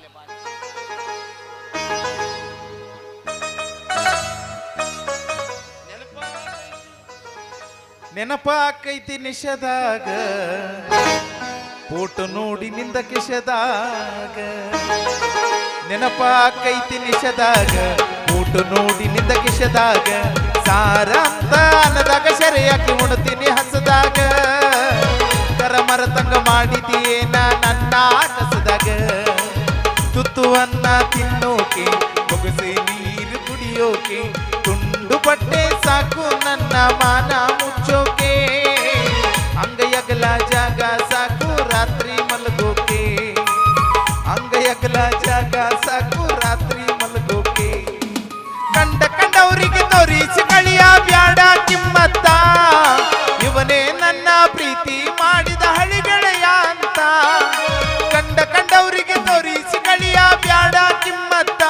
ಬಾಲೆ ಬಾಲೆ ನೆನಪ ಆಕೈತಿ ನಿಷದಾಗ ಫೋಟೋ ನೋಡಿ ನಿಂದ ಕಿಶದಾಗ ನೆನಪ ಆಕೈತಿ ನಿಷದಾಗ ಫೋಟೋ ನೋಡಿ ನಿಂದ ಕಿಶದಾಗ ಸಾರ ಅಂತ ಅನ್ನದಾಗ ಸೆರೆಯಾಕಿ ಉಣ್ತೀನಿ ಹಸದಾಗ ಕರಮರ ತಂಗ ಮಾಡಿದೀನ ನನ್ನ ಕಸದಾಗ ತುತ್ತುವನ್ನ ತಿನ್ನೋಕೆ ಬೊಗಸೆ ನೀರು ಕುಡಿಯೋಕೆ ತುಂಡು ಬಟ್ಟೆ ಸಾಕು ನನ್ನ ಮಾನ ಮುಚ್ಚೋಕೆ ಅಂಗೈಯಗಲ ಜಾಗ ಸಾಕು ರಾತ್ರಿ ಮಲಗೋಕೆ ಅಂಗೈಯಗಲ ಜಾಗ ಸಾಕು ರಾತ್ರಿ ಮಲಗೋಕೆ ಕಂಡವರಿಗೆ ತೋರಿಸಿ ಕಳಿಯ ಬ್ಯಾಡ ಕಿಮ್ಮತ್ತ ಇವನೇ ನನ್ನ ಪ್ರೀತಿ ಮಾಡಿದ ಹಳಿಗೆಳೆಯ ಅಂತ ಕಂಡವರಿಗೆ ತೋರಿಸಿ ಕಳಿಯ ಬ್ಯಾಡ ಕಿಮ್ಮತ್ತ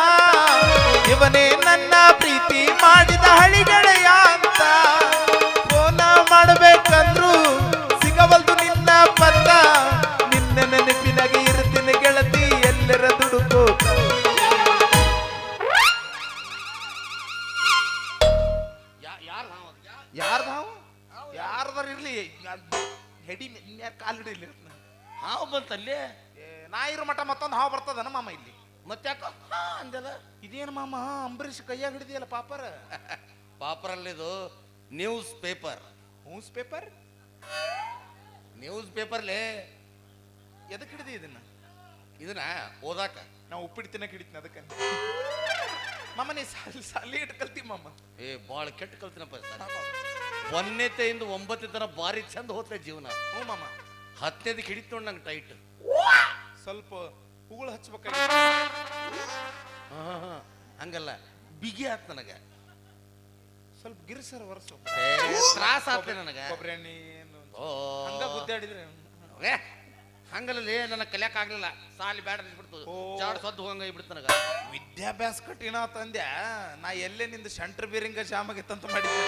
ಇವನೇ ನನ್ನ ಪ್ರೀತಿ ಮಾಡಿದ ಹಳಿಗೆಳೆಯ ಅಂತ ಫೋನ ಮಾಡಬೇಕಂದ್ರು ಸಿಗವಲ್ದು ನಿನ್ನ ಪತ್ತ ನಿನ್ನ ನೆನಪಿನಾಗೆ ಇರ್ತೀನಿ ಗೆಳತಿ ಎಲ್ಲರ ದುಡುಕೋ ಯಾರ್ದಾರ ಇರ್ಲಿ ಹೆಡಿ ಕಾಲಿಡಿರ್ಲಿ ಹಾವು ಬಂತಲ್ಲಿ ನಾ ಇರೋ ಮಠ ಮತ್ತೊಂದು ಹಾವು ಬರ್ತದನ ಮಾಮ ಇಲ್ಲಿ ಮತ್ತೆ ಯಾಕ ಅಂದಲ್ಲ ಇದೇನು ಮಾಮ ಅಂಬರೀಷ್ ಕೈಯಾಗ ಹಿಡಿದಿಯಲ್ಲ ಪಾಪರ ಪಾಪರಲ್ಲಿದು ನ್ಯೂಸ್ ಪೇಪರ್ ನ್ಯೂಸ್ ಪೇಪರ್ಲೇ ಎದಕ್ಕೆ ಹಿಡಿದಿ ಇದನ್ನ ಓದಾಕ ನಾವು ಉಪ್ಪಿಟ್ಟು ತಿನ್ನಕ್ಕೆ ಹಿಡಿತೀನಿ ಅದಕ್ಕೆ ಮಾಮ ನೀ ಸಾಲಿ ಇಟ್ಟು ಕಲ್ತಿ ಮಾಮ ಭಾಳ ಕೆಟ್ಟ ಕಲ್ತಿನಪ್ಪ ಒಂದನೇತೆಯಿಂದ 9ನೇ ತನ ಭಾರಿ ಚಂದ ಹೋಗ್ತದೆ ಜೀವನ. ಹ್ಞೂ ಮಾಮ 10ನೇದಕ್ಕೆ ಹಿಡಿತು ನೋಡಿ ನಂಗೆ ಟೈಟ್ ಸ್ವಲ್ಪ ಹೂಗಳು ಹಚ್ಬೇಕಾಗಿ ಹಂಗಲ್ಲ ಬಿಗಿ ಆತ್ ನನಗೆ ಸ್ವಲ್ಪ ಗಿರಿಸರ್ ವರ್ಷ ತ್ರಾಸ ಆತ ನನಗೆ ಕೊಬ್ಬರಿ ಎಣ್ಣೆ ಹಂಗ ಗುದ್ದಾಡಿದ್ರೆ ಹಂಗಲ್ಲೇ ನನಗೆ ಕಲಿಯಕ್ ಆಗ್ಲಿಲ್ಲ ಸಾಲಿ ಬ್ಯಾಡ ಬಿಡ್ತು ಜಾಡ್ ಸದ್ದು ಹೋಗಂಗ ಬಿಡ್ತು ನನಗ ವಿದ್ಯಾಭ್ಯಾಸ ಕಟ್ಟಿನ ತಂದ್ಯಾ ನಾ ಎಲ್ಲೇ ನಿಂದ ಸೆಂಟ್ರ್ ಬೀರಿಂಗ ಜಾಮಾಗಿತ್ತಂತ ಮಾಡಿದ್ದೆ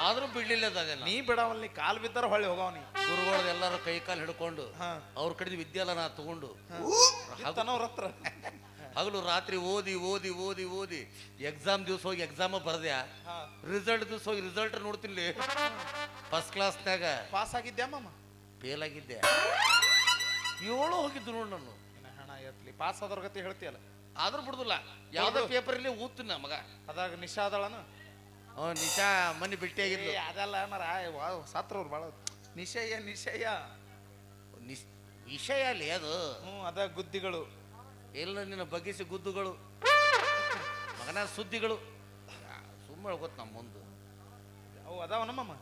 ಆದ್ರೂ ಬಿಡ್ಲಿಲ್ಲ ಅದೆಲ್ಲ ನೀ ಬಿಡವಲ್ ನೀ ಕಾಲ್ ಬಿದ್ದಾರ ಹೊಳ್ಳಿ ಹೋಗವನಿ ಗುರುಗಳದ ಎಲ್ಲರೂ ಕೈ ಕಾಲು ಹಿಡ್ಕೊಂಡು ಅವ್ರ ಕಡೆ ವಿದ್ಯಾಲ ನಾ ತಗೊಂಡು ಅವ್ರ ಹತ್ರ ಹಗಲು ರಾತ್ರಿ ಓದಿ ಓದಿ ಓದಿ ಓದಿ ಎಕ್ಸಾಮ್ ದಿವಸ ಹೋಗಿ ಎಕ್ಸಾಮ್ ಬರ್ದ್ಯಾ ರಿಸಲ್ಟ್ ದಿವಸ ಹೋಗಿ ರಿಸಲ್ಟ್ ನೋಡ್ತೀನಿ ಫಸ್ಟ್ ಕ್ಲಾಸ್ನಾಗ ಪಾಸ್ ಆಗಿದ್ಯಾ ಮಾಮ ಫೇಲ್ ಆಗಿದ್ದೆ 7 ಹೋಗಿದ್ದು ನೋಡು ನಾನು ಹಣ ಎತ್ಲಿ ಪಾಸ್ ಆದ್ರ ಗತಿ ಹೇಳ್ತೀಯಲ್ಲ ಆದ್ರೂ ಬಿಡುದಿಲ್ಲ ಯಾವ್ದೋ ಪೇಪರ್ ಇಲ್ಲಿ ಓದ್ತೀನಿ ಮಗ ಅದಾಗ ನಿಶಾ ಅದಳನ ನಿಶಾ ಮನೆ ಭೇಟಿಯಾಗಿದ್ಲು ಅದಲ್ಲ ಮರ ಸತ್ರವ್ರು ಭಾಳ ನಿಶಯ ವಿಷಯ ಅಲ್ಲಿ ಅದು ಅದ ಗುದ್ದಿಗಳು ಎಲ್ಲ ನಿನ್ನ ಬಗ್ಗಿಸಿ ಗುದ್ದುಗಳು ಮಗನ ಸುದ್ದಿಗಳು ಸುಮ್ಮನೆ ಗೊತ್ತು ನಮ್ಮ ಮುಂದೆ ಅವು ಅದಾವ ನಮ್ಮಮ್ಮ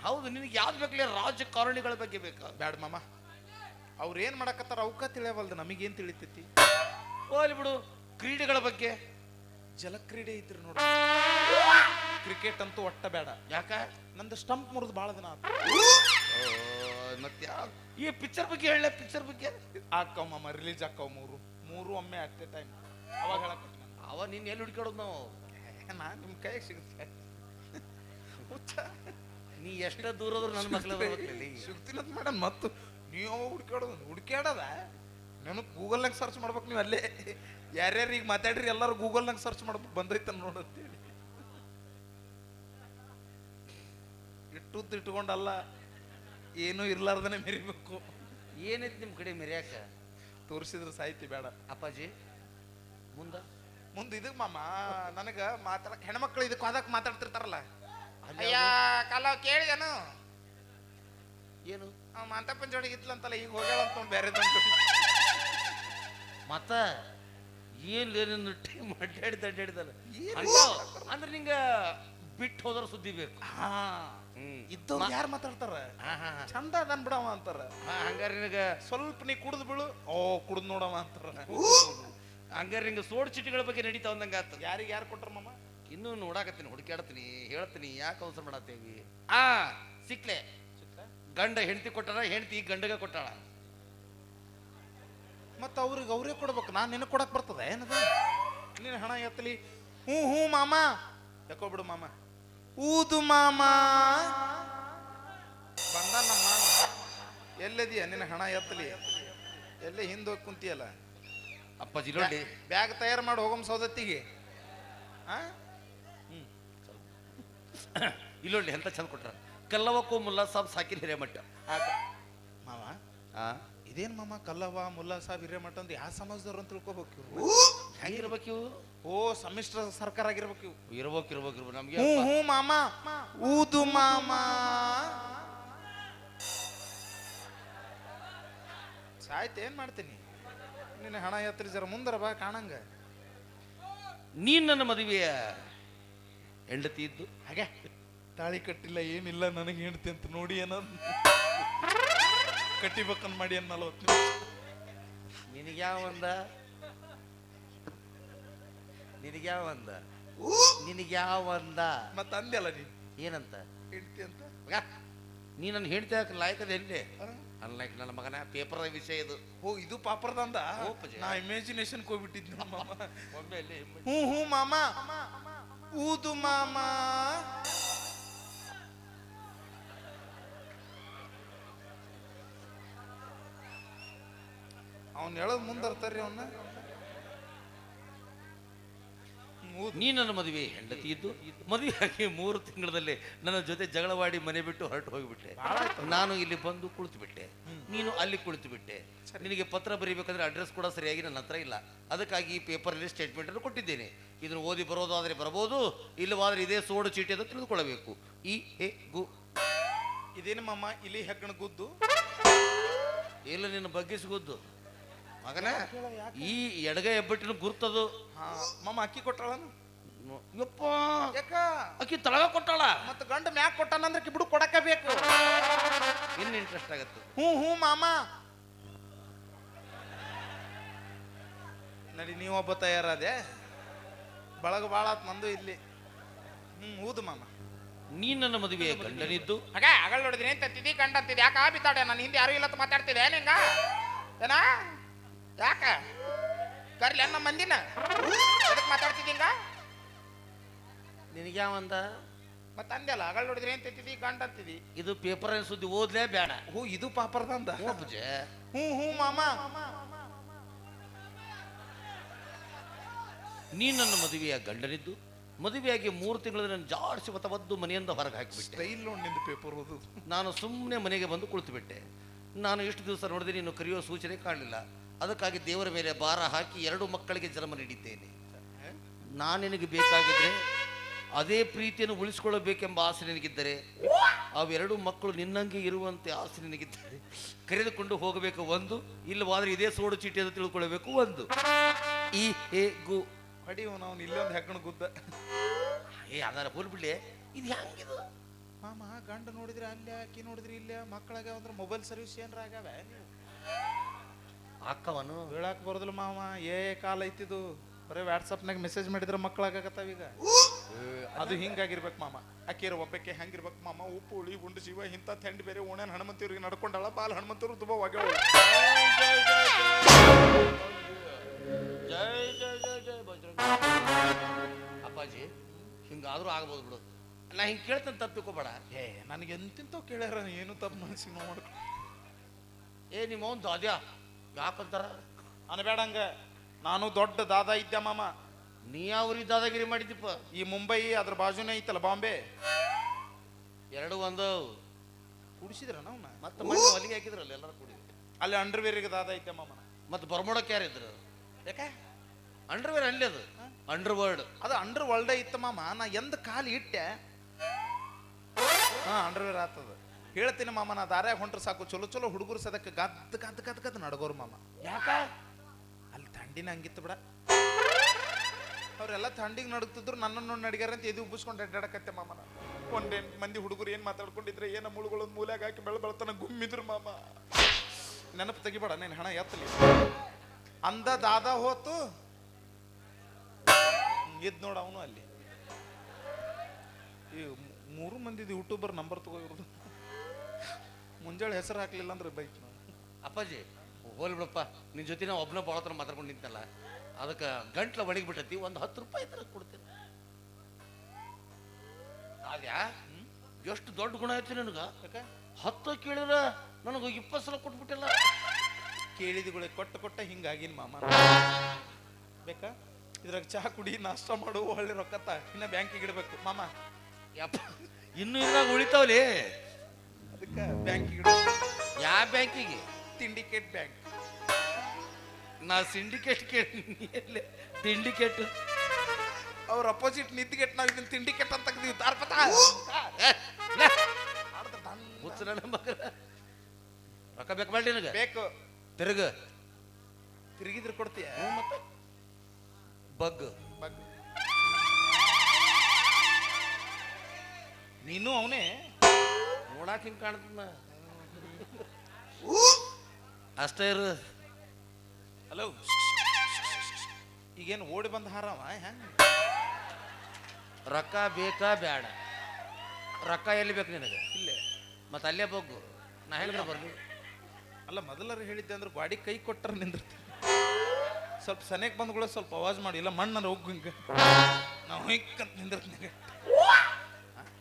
ಹೌದು ನಿನಗೆ ಯಾವ್ದು ಬೇಕಲ್ಲ ರಾಜಕಾರಣಿಗಳ ಬಗ್ಗೆ ಬೇಕಾ ಬ್ಯಾಡ ಮಾಮ ಅವ್ರು ಏನ್ ಮಾಡಕತ್ತಾರ ಅವಕ್ಕ ತಿಳಿಯವಲ್ದು ನಮಗೇನ್ ತಿಳಿತೈತಿ ಹೋಗ್ಲಿ ಬಿಡು ಕ್ರೀಡೆಗಳ ಬಗ್ಗೆ ಜಲಕ್ರೀಡೆ ಐತ್ರಿ ನೋಡ್ರಿ ಕ್ರಿಕೆಟ್ ಅಂತೂ ಒಟ್ಟ ಬೇಡ ಯಾಕ ನಂದು ಸ್ಟಂಪ್ ಮುರಿದು ಭಾಳ ದಿನ ಆತ ಮತ್ತೆ ಈ ಪಿಕ್ಚರ್ ಬಗ್ಗೆ ಹೇಳ ಪಿಕ್ಚರ್ ಬಗ್ಗೆ ಹಾಕವ್ ಮಾಮ ರಿಲೀಸ್ ಹಾಕವ್ ಮೂರು ಒಮ್ಮೆ ಅಟ್ ಎ ಟೈಮ್ ಅವಾಗ ಹೇಳಕ್ ಅವ ನೀನ್ ಎಲ್ಲಿ ಹುಡ್ಕಾಡೋದು ನಾವು ನಾ ನಿಮ್ ಕೈಯಾಗ ಸಿಗುತ್ತೆ ನೀ ಎಷ್ಟ ದೂರ ಹೋದ್ರು ನನ್ನ ಮಕ್ಳು ಸಿಗ್ತೀನಂತ ಮೇಡಮ್ ಮತ್ತು ನೀವು ಹುಡ್ಕ್ಯಾಡದ ನಾನು ಗೂಗಲ್ನಾಗ ಸರ್ಚ್ ಮಾಡ್ಬೇಕು ನೀವು ಅಲ್ಲೇ ಯಾರ್ಯಾರು ಈಗ ಮಾತಾಡ್ರಿ ಎಲ್ಲರೂ ಗೂಗಲ್ನಾಗ ಸರ್ಚ್ ಮಾಡ್ಬೇಕು ಬಂದೈತ ನೋಡಂತೇಳಿ ಇಟ್ಟುಕೊಂಡಲ್ಲ ಏನೂ ಇರ್ಲಾರ್ದನೆ ಮೆರಿಬೇಕು ಏನೈತಿ ನಿಮ್ ಕಡೆ ಮೆರಿಯಾಕ ತೋರಿಸಿದ್ರೆ ಸಾಹಿತಿ ಬೇಡ ಅಪ್ಪಾಜಿ ಮುಂದೆ ಇದಕ್ಕೆ ಮಾಮ ನನಗ ಮಾತಾಡಕ್ ಹೆಣ್ಮಕ್ಳು ಇದಕ್ಕೆ ಅದಕ್ಕೆ ಮಾತಾಡ್ತಿರ್ತಾರಲ್ಲ ಅಯ್ಯ ಕಾಲ ಕೇಳಿದನು ಏನು ಮಾತಪ್ಪನ ಜೋಡಿಗೆ ಇದ್ಲಂತಲ್ಲ ಈಗ ಹೋಗ್ಯಾಳ ಅಂತ ಬೇರೆ ಮತ್ತ ಏನ್ ಅಡ್ಡಾಡಿದಲ್ಲ ಅಂದ್ರೆ ನಿಂಗ ಬಿಟ್ಟು ಹೋದ್ರ ಸುದ್ದಿ ಬೇಕು ಇದ್ದವ್ರು ಯಾರು ಮಾತಾಡ್ತಾರ ಚಂದ ಅದನ್ ಬಿಡವ ಅಂತಾರ ಹಂಗಾರ ನಿನಗ ಸ್ವಲ್ಪ ನೀ ಕುಡ್ದು ಬಿಡು ಕುಡ್ದು ನೋಡವ ಅಂತಾರ ಹಂಗಾರ ನಿಂಗ ಸೋಡ್ ಚಿಟ್ಟಿಗಳ ಬಗ್ಗೆ ನಡೀತಾ ಒಂದಂಗ ಆತ ಯಾರಿಗೆ ಯಾರು ಕೊಟ್ರ ಮಾಮ ಇನ್ನೂ ನೋಡಾಕತ್ತೀನಿ ಹುಡುಕಾಡ್ತೀನಿ ಹೇಳ್ತೀನಿ ಯಾಕೆ ಅವಸರ ಮಾಡತ್ತೇವಿ ಸಿಕ್ಲೆ ಗಂಡ ಹೆಂಡತಿ ಕೊಟ್ಟಾರ ಹೆಂಡತಿ ಗಂಡಗ ಕೊಟ್ಟಾಳ ಮತ್ತ ಅವ್ರಿಗೆ ಅವರೇ ಕೊಡ್ಬೇಕು ನಾನು ನಿನಗೆ ಕೊಡಕ್ ಬರ್ತದ ಏನದ ನೀನು ಹಣ ಎತ್ತಲಿ ಹ್ಞೂ ಮಾಮ ಯಾಕೋ ಬಿಡು ಮಾಮ ಊದು ಮಾಮ ಬಂದ ನಮ್ಮ ಮಾಮ ಎಲ್ಲದಿಯ ನಿನ್ನ ಹಣ ಎತ್ತಲಿ ಎಲ್ಲೇ ಹಿಂದೆ ಹೋಗಿ ಕುಂತಿಯಲ್ಲ ಅಪ್ಪಾಜಿ ನೋಡಿ ಬ್ಯಾಗ್ ತಯಾರು ಮಾಡಿ ಹೋಗಮ್ ಸೌದತ್ತಿಗೆ. ಇಲ್ಲೊಳ್ಳಿ ಎಂತ ಚಂದ ಕೊಟ್ರ. ಕಲ್ಲವಕ್ಕೂ ಮುಲ್ಲಾ ಸಾಬ್ ಸಾಕಿನ ಹಿರೇಮಠ. ಮಾವ ಇದೇನ್ ಮಾಮ ಕಲ್ಲವ ಮುಲ್ಲಾ ಸಾಬ್ ಹಿರೇಮಠ ಅಂತ ಯಾವ ಸಮಾಜದವ್ರು ಅಂತ ತಿಳ್ಕೊಬೇಕು. ಹೆಂಗಿರ್ಬೇಕು ಇವು? ಓ ಸಮ್ಮಿಶ್ರ ಸರ್ಕಾರ ಆಗಿರ್ಬೇಕು ಇವು. ಇರ್ಬೇಕು ನಮ್ಗೆ. ಹ್ಞೂ ಮಾಮ ಊದು ಮಾಮ. ಸಾಯ್ತು ಏನ್ ಮಾಡ್ತೀನಿ. ನಿನ್ನ ಹಣ ಎತ್ತರಿ ಜರ ಮುಂದರ ಬಾ ಕಾಣಂಗ. ನೀನ್ ನನ್ನ ಮದುವೆಯ ಹೆಂಡತಿ ಇದ್ದು ಹಾಗೆ ತಾಳಿ ಕಟ್ಟಿಲ್ಲ ಏನಿಲ್ಲ ನನಗೆ ಹೆಂಡತಿ ಅಂತ ನೋಡಿ ಏನೋ ಕಟ್ಟಿಬೇಕನ್ ಮಾಡಿ ಅನ್ 40 ನಿನಗ್ಯಾವಂದ ಮತ್ತ ಅಂದೆಲ್ಲ ನೀ ಏನಂತ ಹೆಂಡತಿ ಅಂತ. ನೀ ನನ್ನ ಹೆಂಡತಿ ಲಾಯ್ಕದ ಹೆಂಡೆ ಅನ್ಲೈಕ್ ನನ್ನ ಮಗನ ಪೇಪರ್ ವಿಷಯ ಇದು. ಓ ಇದು ಪಾಪರ್ದಂದ. ನಾ ಇಮ್ಯಾಜಿನೇಷನ್ ಹೋಗ್ಬಿಟ್ಟಿದ್ನಿ ಮಾಮ. ಹ್ಞೂ ಮಾಮ ಊದು ಮಾಮ. ಅವನ್ ಹೇಳೋದು ಮುಂದರ್ತಾರ್ರಿ ಅವನ್ನ. ನೀ ನನ್ನ ಮದುವೆ ಹೆಂಡತಿ ಇದ್ದು ಮದುವೆ ಆಗಿ 3 ತಿಂಗಳಲ್ಲಿ ನನ್ನ ಜೊತೆ ಜಗಳವಾಡಿ ಮನೆ ಬಿಟ್ಟು ಹೊರಟು ಹೋಗಿಬಿಟ್ಟೆ. ನಾನು ಇಲ್ಲಿ ಬಂದು ಕುಳಿತು ಬಿಟ್ಟೆ, ನೀನು ಅಲ್ಲಿ ಕುಳಿತು ಬಿಟ್ಟೆ. ನಿನಗೆ ಪತ್ರ ಬರೀಬೇಕಂದ್ರೆ ಅಡ್ರೆಸ್ ಕೂಡ ಸರಿಯಾಗಿ ನನ್ನ ಹತ್ರ ಇಲ್ಲ. ಅದಕ್ಕಾಗಿ ಈ ಪೇಪರಲ್ಲಿ ಸ್ಟೇಟ್ಮೆಂಟ್ ಅನ್ನು ಕೊಟ್ಟಿದ್ದೇನೆ. ಇದನ್ನು ಓದಿ ಬರೋದಾದ್ರೆ ಬರಬಹುದು, ಇಲ್ಲವಾದ್ರೆ ಇದೇ ಸೋಡು ಚೀಟಿ ಅಂತ ತಿಳಿದುಕೊಳ್ಳಬೇಕು. ಈ ಹೇ ಗು ಇದೇನು ಮಾಮ ಇಲ್ಲಿ ಹೆಗ್ಗಣ ಗುದ್ದು ಇಲ್ಲ ನಿನ್ನ ಬಗ್ಗೆ ಸಿಗುದ್ದು ಮಗನ. ಈ ಎಡಗೈ ಹೆಬ್ಬಟ್ಟಿನ ಗುರ್ತದು. ಮಾಮ ಅಕ್ಕಿ ಕೊಟ್ಟಾಳ. ಯಪ್ಪ ಯಾಕ ಅಕ್ಕಿ ತಳಗ ಕೊಟ್ಟಾಳ. ಮತ್ತೆ ಗಂಡ ಮ್ಯಾಕ್ ಕೊಟ್ಟಾನಂದ್ರೆ ಕಿಬಿಡು ಕೊಡಕ ಬೇಕು. ಇನ್ನು ಇಂಟ್ರೆಸ್ಟ್ ಆಗತ್ತೆ. ಹ್ಞೂ ಮಾಮ ನಡಿ ನೀವೊಬ್ಬ ತಯಾರಾದೆ. ಬಳಗ ಬಾಳ ಆತ್ ನಂದು ಇಲ್ಲಿ. ಊದು ಮಾಮ. ನೀ ನನ್ನ ಮದುವೆಯ ಗಂಡನಿದ್ದು ಹಾಗೆ ಅಗಳ ನೋಡಿದ್ರಿ ಏನ್ ತತ್ತಿದಿ ಗಂಡ ಅಂತಿದ್ದೆ. ಯಾಕೆ ಬಿತ್ತಾಡೆ ನಾನು ಹಿಂದೆ ಯಾರು ಇಲ್ಲ ಮಾತಾಡ್ತಿದ್ದೆ ನಿಂಗ ಏನ ಯಾಕ ಕರ್ಲಿ ನಮ್ಮ ಮಂದಿನ ಎದಕ್ ಮಾತಾಡ್ತಿದ್ದಿಂಗ. ನಿನಗೆ ಯಾವಂದ ಮತ್ತೆ ಅಂದೆಲ್ಲ ಅಗಳ ನೋಡಿದ್ರಿ ಏನ್ ತತ್ತಿದಿ ಗಂಡ ಅಂತಿದಿ. ಇದು ಪೇಪರ್ ಸುದ್ದಿ ಓದ್ಲೇ ಬೇಡ. ಇದು ಪಾಪರ್ದಂದ. ಹ್ಞೂ ಮಾಮ. ನೀ ನನ್ನ ಮದುವೆಯ ಗಂಡನಿದ್ದು ಮದುವೆಯಾಗಿ 3 ತಿಂಗಳ ನನ್ನ ಜಾಡ್ಸಿ ಒದ್ದು ಮನೆಯಿಂದ ಹೊರಗೆ ಹಾಕಿಬಿಟ್ಟೆ. ಸ್ಟೈಲ್ ನೋಡಿ ನಿಂದು ಪೇಪರ್ ಓದು. ನಾನು ಸುಮ್ಮನೆ ಮನೆಗೆ ಬಂದು ಕುಳಿತು ಬಿಟ್ಟೆ. ನಾನು ಇಷ್ಟು ದಿವಸ ನೋಡಿದೆ ನೀನು ಕರೆಯೋ ಸೂಚನೆ ಕಾಣಲಿಲ್ಲ. ಅದಕ್ಕಾಗಿ ದೇವರ ಮೇಲೆ ಭಾರ ಹಾಕಿ 2 ಮಕ್ಕಳಿಗೆ ಜನ್ಮ ನೀಡಿದ್ದೇನೆ. ನಾನು ನಿನಗೆ ಬೇಕಾಗಿದ್ದರೆ ಅದೇ ಪ್ರೀತಿಯನ್ನು ಉಳಿಸಿಕೊಳ್ಳಬೇಕೆಂಬ ಆಸೆ ನಿನಗಿದ್ದರೆ, ಅವೆರಡು ಮಕ್ಕಳು ನಿನ್ನಂಗೆ ಇರುವಂತೆ ಆಸೆ ನಿನಗಿದ್ದರೆ ಕರೆದುಕೊಂಡು ಹೋಗಬೇಕು 1, ಇಲ್ಲವಾದ್ರೆ ಇದೇ ಸೋಡು ಚೀಟಿ ಅಂತ ತಿಳ್ಕೊಳ್ಬೇಕು 1. ಈ ಹೇ ಗು ಹೊಡಿ ನಾವು ಇಲ್ಲೊಂದು ಹೆಗ್ಗಣ ಗುದ್ದ. ಅದರ ಹೋಲ್ ಬಿಡ್ಲಿ. ಇದು ಹೆಂಗಿದು ಮಾಮ ಗಂಡ ನೋಡಿದ್ರೆ ಅಲ್ಲೇ ಅಕ್ಕಿ ನೋಡಿದ್ರಿ ಇಲ್ಲೇ ಮಕ್ಕಳಾಗ ಅಂದ್ರೆ ಮೊಬೈಲ್ ಸರ್ವಿಸ್ ಏನ್ರ ಆಗ್ಯಾವ ಅಕ್ಕವನು ಹೇಳಕ್ ಬರೋದಿಲ್ಲ ಮಾಮ. ಕಾಲ ಐತಿದು ಬರೀ ವಾಟ್ಸಪ್ನಾಗ ಮೆಸೇಜ್ ಮಾಡಿದ್ರೆ ಮಕ್ಕಳಾಗತ್ತಾವೀಗ. ಅದು ಹಿಂಗಾಗಿರ್ಬೇಕು ಮಾಮ. ಅಕ್ಕಿರ ಒಬ್ಬಕ್ಕೆ ಹೆಂಗಿರ್ಬೇಕು ಮಾಮ. ಉಪ್ಪು ಹುಳಿ ಗುಂಡು ಶಿವ ಇಂಥ ಥಂಡಿ ಬೇರೆ ಓಣ್ಯಾನ ಹನುಮಂತಿಯವ್ರಿಗೆ ನಡ್ಕೊಂಡಾಳ. ಬಾಲ್ ಹನುಮಂತವ್ರು ತುಂಬ ಒಗ್ಯಾವ. ಜೈ ಜೈ ಜೈ ಜೈ ಬಜರಂಗ. ಅಪ್ಪಾಜಿ ಹಿಂಗಾದ್ರೂ ಆಗ್ಬೋದು ಬಿಡು. ನಾ ಹಿಂಗೆ ಕೇಳ್ತೇನೆ ತಪ್ಪಿಕೋಬೇಡ. ನನಗೆ ಎಂತಿಂತವ್ ಕೇಳ್ಯಾರ ಏನು ತಪ್ಪು ಮನಸ್ಸಿಗೆ ನಾವು ಮಾಡ್ಕೊ. ನಿಮ್ಮ ಅವ್ನು ದಾದ್ಯಾ ಯಾಕಂತಾರ ಅನ್ಬೇಡಂಗ. ನಾನು ದೊಡ್ಡ ದಾದಾ ಇದ್ದೆ ಮಾಮ. ನೀ ಅವ್ರಿಗೆ ದಾದಾಗಿರಿ ಮಾಡಿದ್ದೀಪ. ಈ ಮುಂಬೈ ಅದ್ರ ಬಾಜುನೇ ಐತಲ್ಲ ಬಾಂಬೆ. 2 ಒಂದು ಕುಡಿಸಿದ್ರ ನಾವು ಮತ್ತೆ ಮನೆ ಹೊಲಿಗೆ ಹಾಕಿದ್ರಲ್ಲ ಎಲ್ಲರೂ ಕುಡಿ. ಅಲ್ಲಿ ಅಂಡರ್ವೇರಿಗೆ ದಾದಾ ಇದ್ದೆ ಮಾಮ. ಮತ್ತೆ ಬರ್ಮೋಡಕ್ಕೆ ಯಾರಿದ್ರು? ಯಾಕೆ ಅಂಡರ್ವೇರ್ ಅಲ್ಲಿ ಅದು ಅಂಡರ್ ವರ್ಲ್ಡ್. ಅದು ಅಂಡರ್ ವರ್ಲ್ಡ್ ಇತ್ತು ಮಾಮ. ನಾ ಎಂದ ಕಾಲು ಇಟ್ಟೆ ಅಂಡರ್ವೇರ್ ಆಗ್ತದ. ಹೇಳ್ತೀನಿ ಮಾಮ. ನಾ ದಾರ್ಯಾಗ ಹೊಂಟ್ರೆ ಸಾಕು ಚಲೋ ಚಲೋ ಹುಡುಗರು ಸದಕ್ಕೆ ಗದ್ದು ಗದ್ದು ಗದ್ದು ಗದ್ದು ನಡ್ಗೋರು ಮಾಮ. ಯಾಕ ಅಲ್ಲಿ ಥಂಡಿನ ಹಂಗಿತ್ತು ಬಿಡ. ಅವರೆಲ್ಲ ಥಂಡಿಗೆ ನಡುತ್ತಿದ್ರು ನನ್ನನ್ನು ನೋಡಿ ನಡಿಗಾರ ಅಂತ ಎದು ಉಬ್ಬಿಸ್ಕೊಂಡು ಅಡ್ಡಾಡಕತ್ತೆ ಮಾಮ. ಒಂದೇ ಮಂದಿ ಹುಡುಗರು ಏನು ಮಾತಾಡ್ಕೊಂಡಿದ್ರೆ ಏನ ಮುಳುಗಳು ಮೂಲ್ಯಾಗ ಹಾಕಿ ಬೆಳತನ ಗುಮ್ಮಿದ್ರು ಮಾಮ. ನೆನಪು ತೆಗಿಬೇಡ ನೀನು ಹಣ ಎತ್ತಲಿ ಅಂದ ದಾದ ಹೋತು ಇದ್ ನೋಡ ಅವನು ಅಲ್ಲಿ. ಈ 3 ಮಂದಿದು ಯೂಟ್ಯೂಬರ್ ನಂಬರ್ ತಗೋಗಿರೋದು. ಮುಂಜಾಳೆ ಹೆಸರು ಹಾಕ್ಲಿಲ್ಲ ಅಂದ್ರೆ ಬೈಕ್. ಅಪ್ಪಾಜಿ ಹೋಲ್ ಬಿಡಪ್ಪ. ನಿನ್ನ ಜೊತೆ ನಾವು ಒಬ್ಬನ ಭಾಳ ಹತ್ರ ಮಾತಾಡ್ಕೊಂಡು ನಿಂತಲ್ಲ, ಅದಕ್ಕೆ ಗಂಟ್ಲ ಒಣಗಿ ಬಿಟ್ಟೈತಿ. ಒಂದು 10 ರೂಪಾಯಿ ತರ ಕೊಡ್ತೀನಿ. ಅದ್ಯಾ ಎಷ್ಟು ದೊಡ್ಡ ಗುಣ ಐತಿ ನನಗೆ. 10 ಕೇಳಿದ್ರೆ ನನಗೆ 20 ಸಲ ಕೊಟ್ಬಿಟ್ಟಿಲ್ಲ. ಕೇಳಿದಗಳಿಗೆ ಕೊಟ್ಟ ಹಿಂಗಾಗಿನ ಮಾಮ. ಬೇಕಾ ಇದ್ರಾಗ ಚಹಾ ಕುಡಿ ನಾಷ್ಟ ಮಾಡು ಒಳ್ಳೆ ರೊಕ್ಕತ್ತ ಇನ್ನ ಬ್ಯಾಂಕಿಗೆ ಇಡಬೇಕು ಮಾಮ. ಯಪ್ಪ ಇನ್ನು ಇದ್ರಾಗ ಉಳಿತಾವಲಿ. ಅದಕ್ಕೆ ಬ್ಯಾಂಕಿಗೆ ಇಡಬೇಕು. ಯಾವ ಬ್ಯಾಂಕಿಗೆ? Syndicate bank. ನಾ ಸಿಂಡಿಕೇಟ್ ಕೇಳಿ ಸಿಂಡಿಕೇಟ್ ಅವ್ರ ಅಪೋಸಿಟ್ ನಿದ್ದಿಗೆಟ್ ನಾವು ಇದನ್ನ ತಿಂಡಿಕೆಟ್ ಅಂತ ತೆಗ್ದೀವಿ. ತಾರ್ಪತ ಹುಚ್ಚ ನನ್ನ ಮಗನ ರೊಕ್ಕ ಬೇಕು ಮಾಡಿ ನಿನಗೆ ಬೇಕು. ತಿರುಗ ತಿರುಗಿದ್ರೆ ಕೊಡ್ತೀಯ ಮತ್ತೆ ಬಗ್ ಬಗ್. ನೀನು ಅವನೇ ನೋಡಾಕ ಹಿಂಗ್ ಕಾಣ್ತದ. ಅಷ್ಟೇ ಇರು. ಹಲೋ ಈಗೇನು ಓಡಿ ಬಂದ ಹಾರವ ಹೆಂಗ? ರೊಕ್ಕ ಬೇಕಾ ಬೇಡ? ರೊಕ್ಕ ಎಲ್ಲಿ ಬೇಕು ನಿನಗೆ? ಇಲ್ಲೇ ಮತ್ತೆ ಅಲ್ಲೇ ಬಗ್ಗು. ನಾ ಹೇಳಿದ್ರೆ ಬರ್ಲಿ. ಅಲ್ಲ ಮೊದಲರು ಹೇಳಿದ್ದೆ ಅಂದ್ರೆ ಗಾಡಿ ಕೈ ಕೊಟ್ಟರೆ ನಿಂದಿರ್ತೀವಿ. ಸ್ವಲ್ಪ ಸನೇಕ್ ಬಂದ್ಗಳು ಸ್ವಲ್ಪ ಅವಾಜ್ ಮಾಡಿ, ಇಲ್ಲ ಮಣ್ಣರ ಹೋಗು ಹಿಂಗೆ ನಾವು ಹಿಂಕಂತ ನಿಂದಿರ್ತೀನಿ.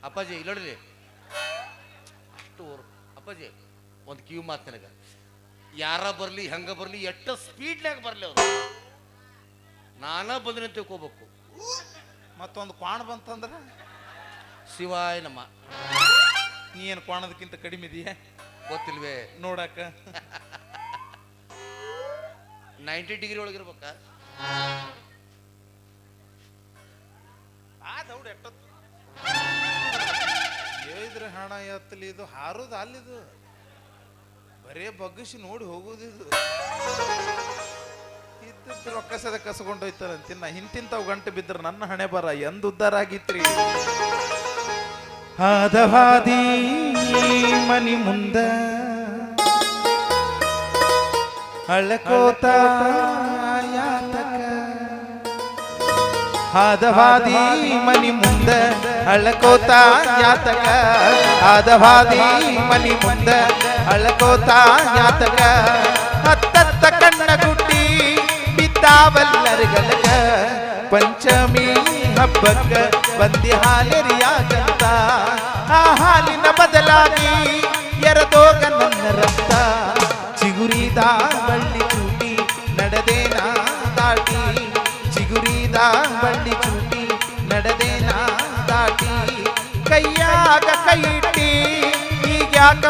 ಅಪ್ಪಾಜಿ ಇಲ್ಲ ನೋಡ್ರಿ ಅಷ್ಟು ಅಪ್ಪಾಜಿ ಒಂದು ಕಿವಿ ಮಾತು ನನಗೆ, ಯಾರ ಬರಲಿ ಹೆಂಗ ಬರಲಿ ಎಷ್ಟು ಸ್ಪೀಡ್ನಾಗ ಬರಲಿ ಅವ್ರು, ನಾನಾ ಬಂದ್ರೆ ತಿಳ್ಕೋಬೇಕು. ಮತ್ತೊಂದು ಕ್ವಾಣ ಬಂತಂದ್ರೆ ಶಿವಾಯ ನಮ್ಮ. ನೀ ಏನು ಕ್ವಾಣದಕ್ಕಿಂತ ಕಡಿಮೆ ಇದೆಯಾ ಗೊತ್ತಿಲ್ವೇ ನೋಡಾಕ? 90 ಡಿಗ್ರಿ ಒಳಗಿರ್ಬೇಕ. ದೌಡ್ ಎಷ್ಟೊತ್ತು ಹೇಳಿದ್ರೆ ಹಣ ಎತ್ತಲಿ, ಇದು ಹಾರೋದು ಅಲ್ಲಿದು ಬರೇ ಬಗ್ಗಿಸಿ ನೋಡಿ ಹೋಗೋದಿದು. ಇದ್ದದ್ದು ರೊಕ್ಕ ಸದ ಕಸ್ಕೊಂಡೋಯ್ತಾರ ಅಂತಿನ್ನ ಹಿಂತಿಂತವ್ ಗಂಟೆ ಬಿದ್ರೆ ನನ್ನ ಹಣೆ ಬರ ಎಂದ ಉದ್ದಾರ ಆಗಿತ್ರಿ. ಹಾದವಾದಿ ಮನಿ ಮುಂದ ಅಳಕೋತ ಯಾತಕ, ಹಾದವಾದಿ ಮನಿ ಮುಂದ ಅಳಕೋತ ಯಾತಕ, ಹಾದವಾದಿ ಮನಿ ಮುಂದ ಅಳಕೋತ ಯಾತಕ, ಹತ್ತತ್ತ ಕಣ್ಣ ಗುಟ್ಟಿ ಬಿದ್ದಾವಲ್ಲರ್ಗಲಗ, ಪಂಚಮಿ ಹಬ್ಬಕ್ಕ ಬಂದಿ ಹಾಲೆರಿಯಾಗಂತ, ಆ ಹಾಲಿನ ಬದಲಾಗಿ ಎರದೋಗ ನನ್ನ ರಕ್ತ, ಚಿಗುರಿದ ಬಳ್ಳಿ ಚೂಟಿ ನಡೆದೇನ ದಾಟಿ, ಚಿಗುರಿದ ಬಳ್ಳಿ ಚೂಟಿ ನಡೆದೇನ ದಾಟಿ, ಕೈಯಾಗ ಕೈ ಇಟ್ಟಿ ಈಗ್ಯಾಕ